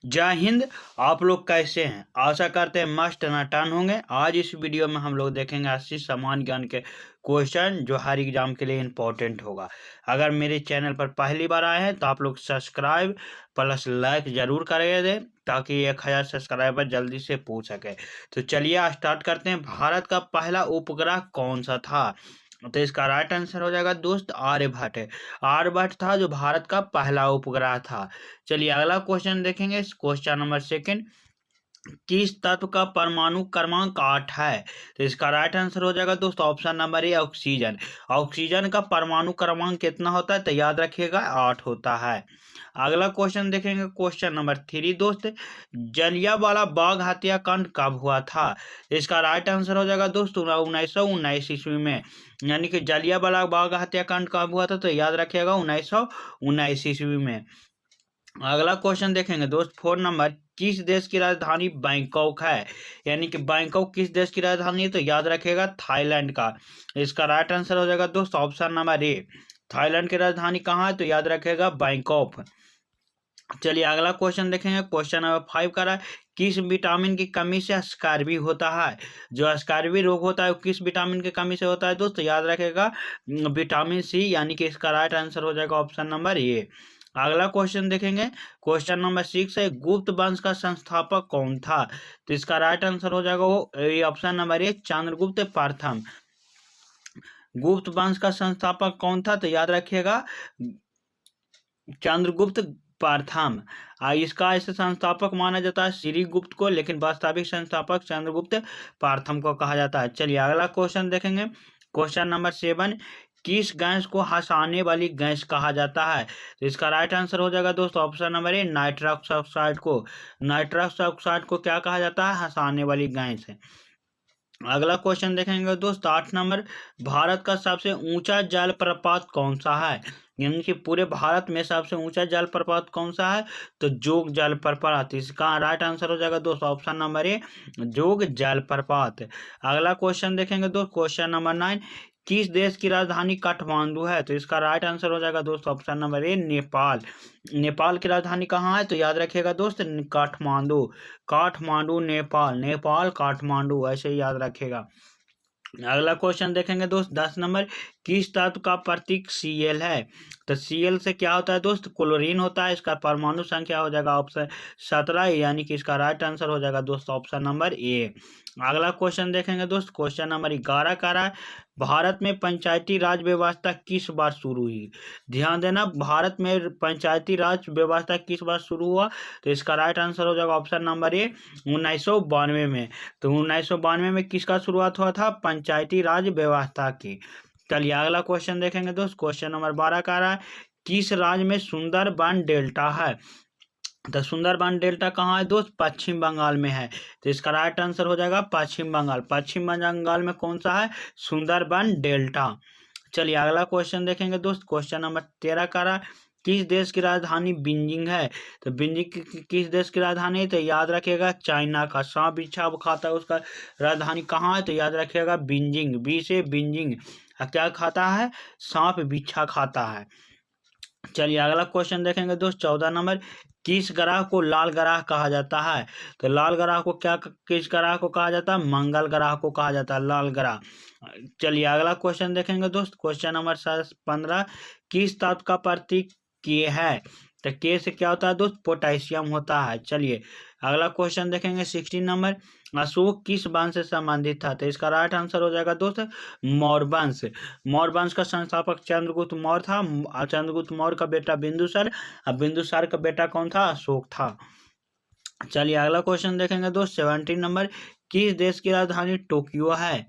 जय हिंद। आप लोग कैसे हैं? आशा करते हैं मस्त टनाटन होंगे। आज इस वीडियो में हम लोग देखेंगे 80 सामान्य ज्ञान के क्वेश्चन जो हर एग्जाम के लिए इम्पोर्टेंट होगा। अगर मेरे चैनल पर पहली बार आए हैं तो आप लोग सब्सक्राइब प्लस लाइक जरूर करेंगे दें ताकि 1000 सब्सक्राइबर जल्दी से पूछ सके। तो चलिए स्टार्ट करते हैं। भारत का पहला उपग्रह कौन सा था? तो इसका राइट आंसर हो जाएगा दोस्त आर्यभट्ट। आर्यभट्ट था जो भारत का पहला उपग्रह था। चलिए अगला क्वेश्चन देखेंगे। क्वेश्चन नंबर सेकंड, किस तत्व का परमाणु क्रमांक 8 है? तो इसका राइट आंसर हो जाएगा दोस्तों option number A oxygen. Oxygen का परमाणु क्रमांक कितना होता है? तो याद रखिएगा 8 होता है। अगला क्वेश्चन देखेंगे। क्वेश्चन नंबर 3 दोस्त, जलियांवाला बाग हत्याकांड कब हुआ था? इसका राइट आंसर हो जाएगा दोस्तों 1919 ईस्वी में। यानी कि जलियांवाला बाग हत्याकांड कब हुआ था? तो याद रखिएगा 1919 ईस्वी में। अगला क्वेश्चन देखेंगे दोस्त 4 नंबर, किस देश की राजधानी बैंकॉक है? यानी कि बैंकॉक किस देश की राजधानी है? तो याद रखिएगा थाईलैंड का। इसका राइट आंसर हो जाएगा दोस्त ऑप्शन नंबर ए। थाईलैंड की राजधानी कहाँ है? तो याद रखिएगा बैंकॉक। चलिए अगला क्वेश्चन देखेंगे। क्वेश्चन नंबर 5 का रहा है, किस विटामिन की कमी से स्कर्वी होता है? जो स्कर्वी रोग होता है वो किस विटामिन की कमी से होता है दोस्त? याद रखेगा विटामिन सी। यानी कि इसका राइट आंसर हो जाएगा ऑप्शन नंबर ए। अगला क्वेश्चन देखेंगे। क्वेश्चन नंबर 6 है, गुप्त वंश का संस्थापक कौन था? तो इसका राइट आंसर हो जाएगा वो ऑप्शन नंबर ए चंद्रगुप्त प्रथम। गुप्त वंश का संस्थापक कौन था? तो याद रखिएगा चंद्रगुप्त प्रथम। इसका ऐसे संस्थापक माना जाता है श्रीगुप्त को, लेकिन वास्तविक संस्थापक चंद्रगुप्त प्रथम को कहा जाता है। चलिए अगला क्वेश्चन देखेंगे। क्वेश्चन नंबर 7, किस गैस को हंसाने वाली गैस कहा जाता है? तो इसका राइट आंसर हो जाएगा दोस्तों option number A nitrous oxide को। नाइट्रस ऑक्साइड को क्या कहा जाता है? हंसाने वाली गैस है। अगला क्वेश्चन देखेंगे दोस्त 8 नंबर, भारत का सबसे ऊंचा जलप्रपात कौन सा है? यानी कि पूरे भारत में सबसे ऊंचा जलप्रपात कौन सा है? तो जोग जलप्रपात। इसका राइट आंसर हो जाएगा दोस्त ऑप्शन नंबर ए जोग जलप्रपात। अगला क्वेश्चन देखेंगे दोस्त क्वेश्चन नंबर 9, किस देश की राजधानी काठमांडू है? तो इसका राइट आंसर हो जाएगा दोस्त option number A Nepal. Nepal की राजधानी कहाँ है? तो याद रखिएगा दोस्त काठमांडू। काठमांडू नेपाल, नेपाल काठमांडू ऐसे ही याद रखेगा। अगला क्वेश्चन देखेंगे दोस्त 10 नंबर, किस तत्व का प्रतीक Cl है? तो Cl से क्या होता है दोस्त? क्लोरीन होता है। इसका परमाणु संख्या हो जाएगा ऑप्शन 17। यानी कि इसका राइट आंसर हो जाएगा दोस्त ऑप्शन नंबर ए। अगला क्वेश्चन देखेंगे दोस्त क्वेश्चन नंबर 11 का रहा है, भारत में पंचायती राज व्यवस्था किस बार शुरू हुई? ध्यान देना, भारत में पंचायती राज व्यवस्था किस बार शुरू हुआ? तो इसका राइट आंसर हो जाएगा ऑप्शन नंबर ए 1992 में। तो 1992 में किसका शुरुआत हुआ था? पंचायती राज व्यवस्था की। चलिए अगला क्वेश्चन देखेंगे दोस्त क्वेश्चन नंबर 12 का रहा है, किस राज्य में सुंदरबन डेल्टा है? तो सुंदरबन डेल्टा कहाँ है दोस्त? पश्चिम बंगाल में है। तो इसका राइट आंसर हो जाएगा पश्चिम बंगाल। पश्चिम बंगाल में कौन सा है? सुंदरबन डेल्टा। चलिए अगला क्वेश्चन देखेंगे दोस्त क्वेश्चन नंबर 13 का रहा, किस देश की राजधानी बीजिंग है? तो बीजिंग किस देश की राजधानी है? तो याद रखिएगा चाइना का। सांप बिच्छा खाता है उसका राजधानी कहाँ है? तो याद रखिएगा बीजिंग। बी से बीजिंग। क्या खाता है? सांप बिच्छा खाता है। चलिए अगला क्वेश्चन देखेंगे दोस्त 14 नंबर, किस ग्रह को लाल ग्रह कहा जाता है? तो लाल ग्रह को किस ग्रह को कहा जाता है? मंगल ग्रह को कहा जाता है लाल ग्रह। चलिए अगला क्वेश्चन देखेंगे दोस्त क्वेश्चन नंबर 15, किस तत्व का प्रतीक के है? तो के से क्या होता है दोस्त? पोटेशियम होता है। चलिए अगला क्वेश्चन देखेंगे 16 नंबर, अशोक किस वंश से संबंधित था? तो इसका राइट आंसर हो जाएगा दोस्त मौर्य वंश। मौर्य वंश का संस्थापक चंद्रगुप्त मौर्य था। चंद्रगुप्त मौर्य का बेटा बिंदुसार, अब बिंदुसार का बेटा कौन था? अशोक था। चलिए अगला क्वेश्चन देखेंगे दोस्त 17 नंबर, किस देश की राजधानी टोक्यो है?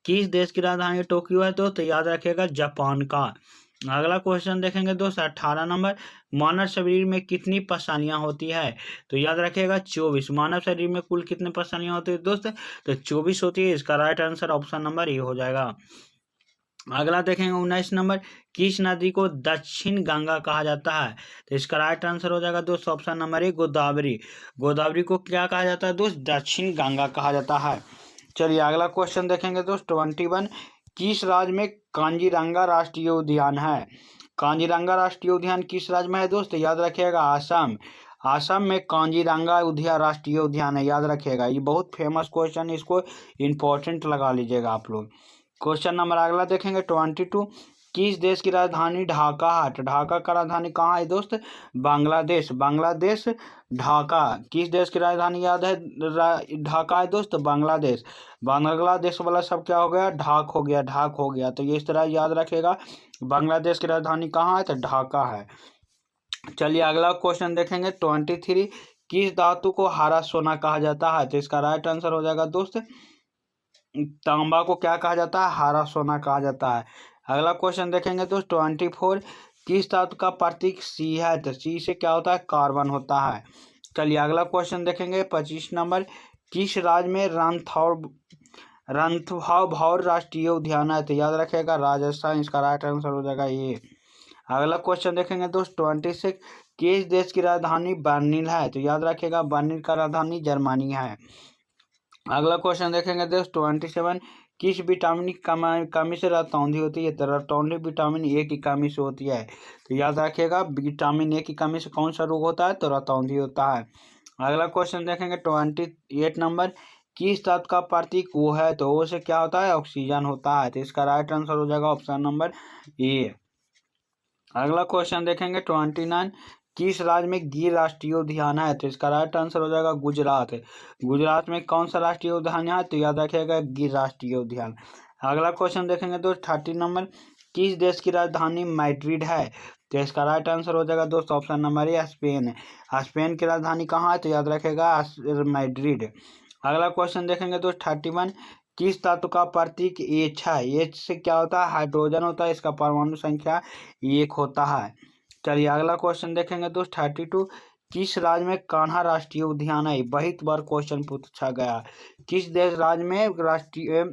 किस देश की राजधानी टोक्यो है? तो याद रखिएगा जापान का। अगला क्वेश्चन देखेंगे दोस्त 18 नंबर, मानव शरीर में कितनी पसलियां होती है? तो याद रखिएगा 24। मानव शरीर में कुल कितनी पसलियां होती है दोस्त? तो 24 होती है। इसका right answer option number A हो जाएगा। अगला देखेंगे 19 नंबर, किस नदी को दक्षिण गंगा कहा जाता है? तो इसका राइट आंसर हो जाएगा दोस्त option number A Godavari. Godavari को क्या कहा जाता है दोस्त? दक्षिण गंगा कहा जाता है। चलिए अगला क्वेश्चन देखेंगे दोस्त 21, किस राज्य में कांजीरंगा राष्ट्रीय उद्यान है? कांजीरंगा राष्ट्रीय उद्यान किस राज्य में है दोस्त? याद रखिएगा असम। असम में कांजीरंगा उद्यान राष्ट्रीय उद्यान है, याद रखिएगा। ये बहुत फेमस क्वेश्चन, इसको इंपॉर्टेंट लगा लीजिएगा आप लोग। क्वेश्चन नंबर अगला देखेंगे 22। किस देश की राजधानी ढाका है? तो ढाका का राजधानी कहाँ है दोस्त? बांग्लादेश। बांग्लादेश ढाका। किस देश की राजधानी याद है ढाका है दोस्त? बांग्लादेश। बांग्लादेश वाला सब क्या हो गया? ढाक हो गया, ढाक हो गया। तो ये इस तरह याद रखेगा, बांग्लादेश की राजधानी कहाँ है? तो ढाका है। चलिए अगला क्वेश्चन देखेंगे 23। किस धातु को हरा सोना कहा जाता है? तो इसका राइट आंसर हो जाएगा दोस्त, तांबा को क्या कहा जाता है? हरा सोना कहा जाता है। अगला क्वेश्चन देखेंगे दोस्त 24। किस धातु का प्रतीक सी है? तो सी से क्या होता है? कार्बन होता है। चलिए अगला क्वेश्चन देखेंगे 25 नंबर। किस राज्य में रणथंभौर राष्ट्रीय उद्यान है? तो याद रखिएगा राजस्थान, इसका राइट आंसर हो जाएगा ये। अगला क्वेश्चन देखेंगे दोस्त 26। किस देश की राजधानी बर्लिन है? तो याद रखिएगा बर्लिन का राजधानी जर्मनी है। अगला क्वेश्चन देखेंगे दोस्त 27। किस विटामिन की कमी से रतौंधी होती है? तो रतौंधी विटामिन ए की कमी से होती है। तो याद रखिएगा विटामिन ए की कमी से कौन सा रोग होता है? तो रतौंधी होता है। अगला क्वेश्चन देखेंगे 28 नंबर। किस तत्व का प्रतीक वो है? तो वो से क्या होता है? ऑक्सीजन होता है। तो इसका राइट आंसर हो जाएगा ऑप्शन नंबर ए। अगला क्वेश्चन देखेंगे 29। किस राज्य में गिर राष्ट्रीय उद्यान है? तो इसका राइट आंसर हो जाएगा गुजरात। गुजरात में कौन सा राष्ट्रीय उद्यान है? तो याद रखिएगा गिर राष्ट्रीय उद्यान। अगला क्वेश्चन देखेंगे दोस्त 30 नंबर। किस देश की राजधानी मैड्रिड है? तो इसका राइट आंसर हो जाएगा दोस्त option number A Spain. Spain की राजधानी कहाँ है? तो याद रखेगा मैड्रिड। अगला क्वेश्चन देखेंगे दोस्त 31। किस धातु का प्रतीक एच है? एच से क्या होता है? हाइड्रोजन होता है, इसका परमाणु संख्या 1 होता है। चलिए अगला क्वेश्चन देखेंगे दोस्त 32। किस राज्य में कान्हा राष्ट्रीय उद्यान है? बहुत बार क्वेश्चन पूछा गया। किस देश राज्य में राष्ट्रीय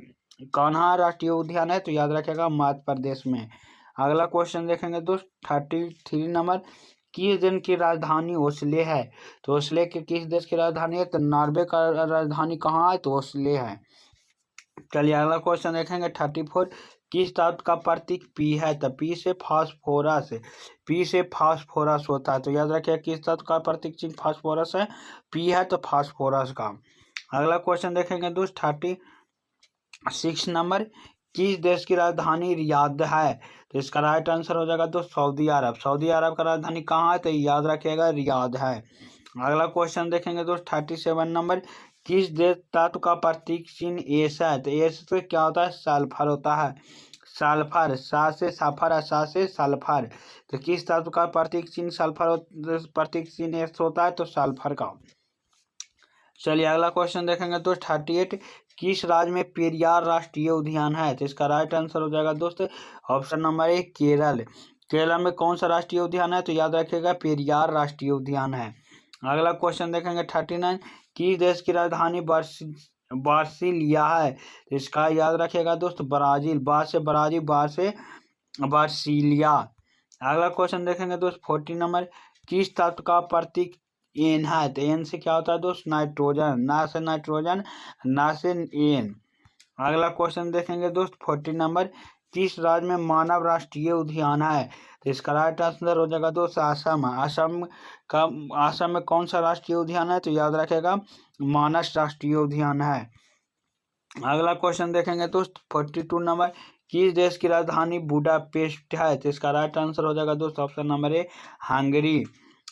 कान्हा राष्ट्रीय उद्यान है? तो याद रखेगा मध्य प्रदेश में। अगला क्वेश्चन देखेंगे दोस्त 33 नंबर। किस देश की राजधानी ओस्ले है? तो ओस्ले के किस देश की राजधानी है? तो नॉर्वे का राजधानी कहाँ है? तो ओस्ले है। चलिए अगला क्वेश्चन देखेंगे 34। किस धातु का प्रतीक पी है? तो पी से फास्फोरस, पी से फास्फोरस होता है। तो याद रखिए किस धातु का प्रतीक चिन्ह फास्फोरस है? पी है तो फास्फोरस का। अगला क्वेश्चन देखेंगे दोस्त 36 नंबर। किस देश की राजधानी रियाद है? तो इसका राइट आंसर हो जाएगा दोस्त सऊदी अरब। सऊदी अरब का राजधानी कहाँ है? तो याद रखिएगा रियाद है। अगला क्वेश्चन देखेंगे दोस्त 37 नंबर। किस देश धातु का प्रतीक चिन्ह एस है? तो एस से क्या होता है? सल्फर होता है। सल्फर, सा से सफर, सा से सल्फर। तो किस धातु का प्रतीक चिन्ह सल्फर प्रतीक चिन्ह एस होता है? तो सल्फर का। चलिए अगला क्वेश्चन देखेंगे दोस्त 38। किस राज्य में पेरियार राष्ट्रीय उद्यान है? तो इसका राइट आंसर हो जाएगा दोस्त option number A Kerala. Kerala में कौन सा राष्ट्रीय उद्यान है? तो याद रखिएगा पेरियार राष्ट्रीय उद्यान है। अगला क्वेश्चन देखेंगे 39। किस देश की राजधानी बार्सिलिया है? तो इसका याद रखिएगा दोस्त ब्राजील। बार से ब्राजील, बार से बार्सिलिया। अगला क्वेश्चन देखेंगे दोस्त 40 नंबर। किस तत्व का प्रतीक एन है? तो एन से क्या होता है दोस्त? नाइट्रोजन। ना से नाइट्रोजन, ना से एन। अगला क्वेश्चन देखेंगे दोस्त 40 नंबर। किस राज्य में मानव राष्ट्रीय उद्यान है? तो इसका राइट आंसर हो जाएगा दोस्त असम। असम में कौन सा राष्ट्रीय उद्यान है? तो याद रखेगा मानस राष्ट्रीय उद्यान है। अगला क्वेश्चन देखेंगे दोस्त 42 नंबर। किस देश की राजधानी बुडापेस्ट है? तो इसका राइट आंसर हो जाएगा दोस्त ऑप्शन नंबर ए हंगरी।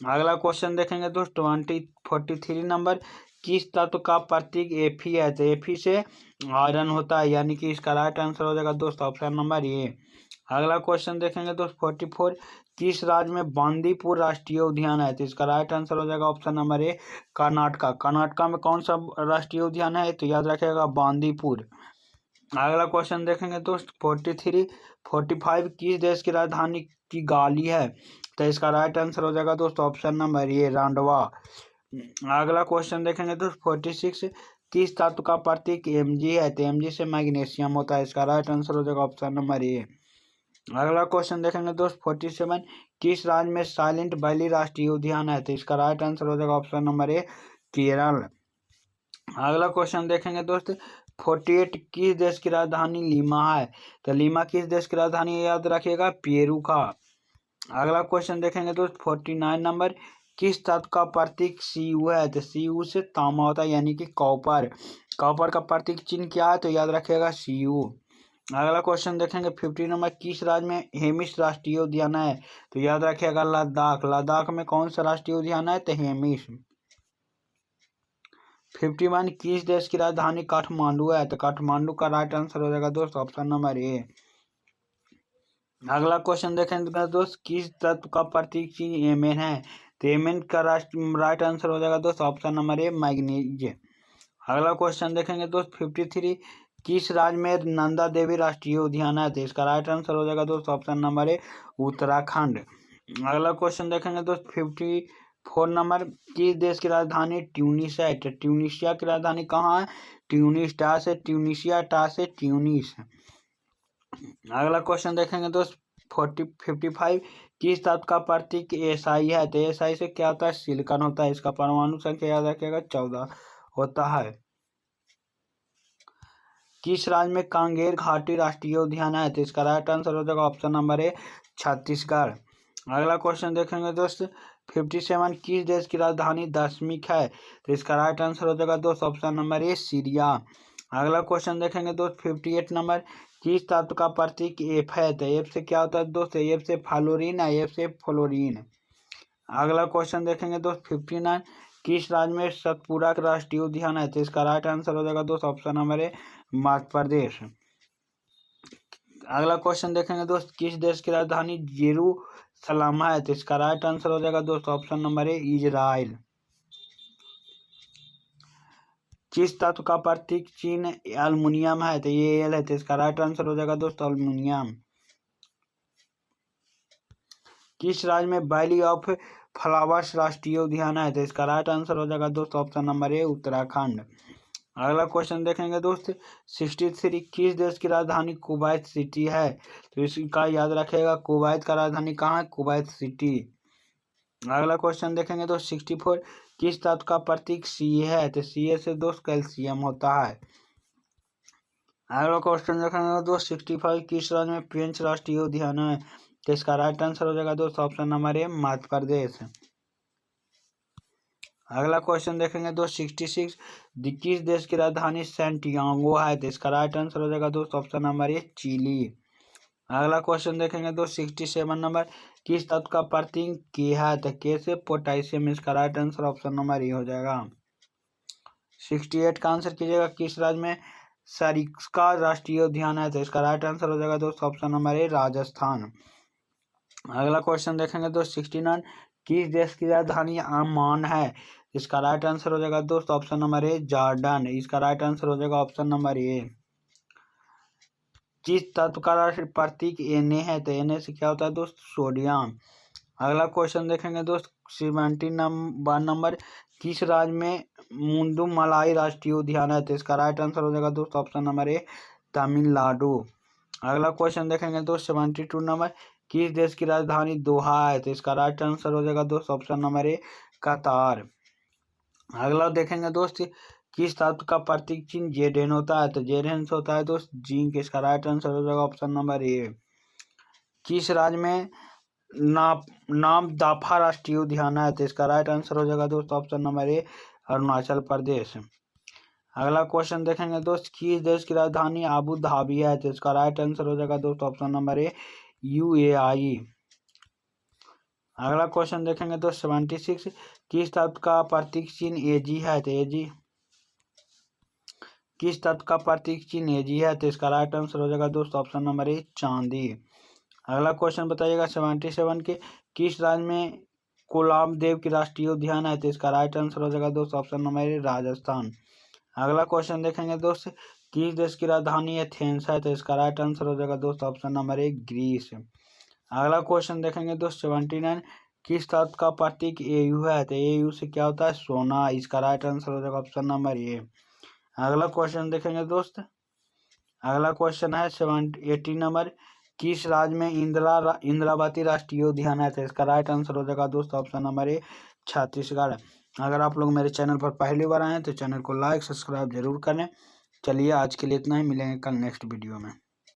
अगला क्वेश्चन देखेंगे दोस्त 43 नंबर। किस तत्व का प्रतीक एफी है? तो एफी से आयरन होता है, यानी कि इसका राइट आंसर हो जाएगा दोस्त ऑप्शन नंबर ए। अगला क्वेश्चन देखेंगे दोस्त 44। किस राज्य में बांदीपुर राष्ट्रीय उद्यान है? तो इसका राइट आंसर हो जाएगा option number A Karnataka. Karnataka में कौन सा राष्ट्रीय उद्यान है? तो याद रखिएगा बांदीपुर। अगला क्वेश्चन देखेंगे दोस्त 45। किस देश की राजधानी की गाली है? तो इसका राइट आंसर हो जाएगा दोस्त ऑप्शन नंबर ए रांडवा। अगला क्वेश्चन देखेंगे दोस्त 46। किस धातु का प्रतीक Mg है? तो Mg से मैग्नीशियम होता है। इसका राइट आंसर हो जाएगा ऑप्शन नंबर ए। अगला क्वेश्चन देखेंगे दोस्त 47। किस राज्य में साइलेंट वैली राष्ट्रीय उद्यान है? तो इसका राइट आंसर हो जाएगा ऑप्शन नंबर ए केरल। अगला क्वेश्चन देखेंगे दोस्त 48। किस देश की राजधानी लीमा है? तो लीमा किस देश की राजधानी है? याद रखिएगा पेरू का। अगला क्वेश्चन देखेंगे दोस्त 49 नंबर। किस तत्व का प्रतीक Cu है? तो Cu से तांबा होता है यानी कि कॉपर। कॉपर का प्रतीक चिन्ह क्या है? तो याद रखिएगा Cu। अगला क्वेश्चन देखेंगे 50 नंबर, किस राज्य में हेमिस राष्ट्रीय उद्यान है? तो याद रखिएगा लद्दाख। लद्दाख में कौन सा राष्ट्रीय उद्यान है? तो हेमिस। 51, किस देश की राजधानी काठमांडू है? तो काठमांडू का राइट आंसर हो जाएगा दोस्त ऑप्शन नंबर ए। अगला क्वेश्चन देखेंगे दोस्त, किस तत्व का प्रतीक चिन्ह Mn है? तो Mn का राइट आंसर हो जाएगा दोस्त ऑप्शन नंबर ए मैग्नीज। अगला क्वेश्चन देखेंगे दोस्त 53, किस राज्य में नंदा देवी राष्ट्रीय उद्यान है? तो इसका राइट आंसर हो जाएगा दोस्त ऑप्शन नंबर ए उत्तराखंड। अगला क्वेश्चन देखेंगे दोस्त 54 नंबर, किस देश की राजधानी ट्यूनिस है? तो ट्यूनिशिया की राजधानी कहाँ है? ट्यूनिस। टा से ट्यूनिशिया, टा से ट्यूनिस। अगला क्वेश्चन देखेंगे दोस्त 55, किस तत्व का प्रतीक SI है? तो SI से क्या होता है? सिलिकॉन होता है। इसका परमाणु संख्या याद रखिएगा 14 होता है। किस राज्य में कांगेर घाटी राष्ट्रीय उद्यान है? तो इसका राइट आंसर हो जाएगा ऑप्शन नंबर ए छत्तीसगढ़। अगला क्वेश्चन देखेंगे दोस्त 57, किस देश की राजधानी दशमिक है? तो इसका राइट आंसर हो जाएगा दोस्त ऑप्शन नंबर ए सीरिया। अगला क्वेश्चन देखेंगे दोस्त 58 नंबर, किस तत्व का प्रतीक F है? तो F से क्या होता है दोस्त? F से फ्लोरीन है, F से फ्लोरीन। अगला क्वेश्चन देखेंगे दोस्त 59, किस राज्य में सतपुरा का राष्ट्रीय उद्यान है? तो इसका राइट आंसर हो जाएगा दोस्त option number A Madhya Pradesh. अगला क्वेश्चन देखेंगे दोस्त, किस देश की राजधानी जेरूसलम है? तो इसका राइट आंसर हो जाएगा दोस्त ऑप्शन नंबर ए इजराइल। किस तत्व का प्रतीक चिन्ह एल्युमिनियम है? तो ये Al है। तो इसका राइट आंसर हो जाएगा दोस्त एल्युमिनियम। किस राज्य में वैली ऑफ फ्लावर्स राष्ट्रीय उद्यान है? तो इसका राइट आंसर हो जाएगा दोस्त ऑप्शन नंबर ए उत्तराखंड। अगला क्वेश्चन देखेंगे दोस्त 63, किस देश की राजधानी कुवैत सिटी है? तो इसका याद रखिएगा कुवैत का राजधानी कहाँ है? Kuwait city. अगला क्वेश्चन देखेंगे दोस्त 64, किस तत्व का प्रतीक Ca है? तो Ca से दोस्त कैल्शियम होता है। अगला क्वेश्चन देखेंगे दोस्त 65, किस राज्य में पेंच राष्ट्रीय उद्यान है? तो इसका राइट आंसर हो जाएगा दोस्त option number A Madhya Pradesh. अगला क्वेश्चन देखेंगे दोस्त 66, किस देश की राजधानी सैंटियागो है? तो इसका राइट आंसर हो जाएगा दोस्त ऑप्शन नंबर ए चिली। अगला क्वेश्चन देखेंगे दोस्त 67 नंबर, किस तत्व का प्रतीक K है? तो K से पोटेशियम। इसका right answer option number A हो जाएगा। 68 का आंसर कीजिएगा, किस राज्य में सरिस्का राष्ट्रीय उद्यान है? तो इसका राइट आंसर हो जाएगा दोस्त ऑप्शन नंबर ए राजस्थान। अगला क्वेश्चन देखेंगे दोस्त 69, किस देश की राजधानी अम्मान है? इसका राइट आंसर हो जाएगा दोस्त ऑप्शन नंबर ए जॉर्डन। इसका राइट आंसर हो जाएगा ऑप्शन नंबर ए। किस तत्व का प्रतीक Na है? तो Na से क्या होता है दोस्त? सोडियम। अगला क्वेश्चन देखेंगे दोस्त 71 नंबर, किस राज्य में मुंडुमलाई राष्ट्रीय उद्यान है? तो इसका राइट आंसर हो जाएगा दोस्त ऑप्शन नंबर ए तमिलनाडु। अगला क्वेश्चन देखेंगे दोस्त 72 नंबर, किस देश की राजधानी दोहा है? तो इसका राइट आंसर हो जाएगा दोस्त ऑप्शन नंबर ए कतार। अगला देखेंगे दोस्त, किस तत्व का प्रतीक चिन्ह Zn होता है? तो Zn होता है दोस्त जिंक। इसका राइट आंसर हो जाएगा ऑप्शन नंबर ए। किस राज्य में नामदफा राष्ट्रीय उद्यान है? तो इसका राइट आंसर हो जाएगा दोस्त option number A Arunachal Pradesh. अगला क्वेश्चन देखेंगे दोस्त, किस देश की राजधानी अबू धाबी है? तो इसका राइट आंसर हो जाएगा दोस्त ऑप्शन नंबर ए UAE। अगला क्वेश्चन देखेंगे दोस्त 76, किस तत्व का प्रतीक चिन्ह Ag है? तो Ag किस तत्व का प्रतीक चिन्ह Ag है? तो इसका राइट आंसर हो जाएगा दोस्त ऑप्शन नंबर ए चांदी। अगला क्वेश्चन बताइएगा 77 के, किस राज्य में कोलाब देव की राष्ट्रीय उद्यान है? तो इसका राइट आंसर हो जाएगा दोस्त ऑप्शन नंबर ए राजस्थान। अगला क्वेश्चन देखेंगे दोस्त, किस देश की राजधानी एथेंस है? तो इसका राइट आंसर हो जाएगा दोस्त ऑप्शन नंबर ए ग्रीस। अगला क्वेश्चन देखेंगे दोस्त 79, किस तत्व का प्रतीक Au है? तो Au से क्या होता है? सोना। इसका राइट आंसर हो जाएगा ऑप्शन नंबर ए। अगला क्वेश्चन देखेंगे दोस्त, अगला क्वेश्चन है 80 नंबर, किस राज्य में इंद्रावती राष्ट्रीय उद्यान है? तो इसका राइट आंसर हो जाएगा दोस्त ऑप्शन नंबर ए छत्तीसगढ़। अगर आप लोग मेरे चैनल पर पहली बार आए हैं तो चैनल को लाइक सब्सक्राइब जरूर करें। चलिए आज के लिए इतना ही, मिलेंगे कल नेक्स्ट वीडियो में।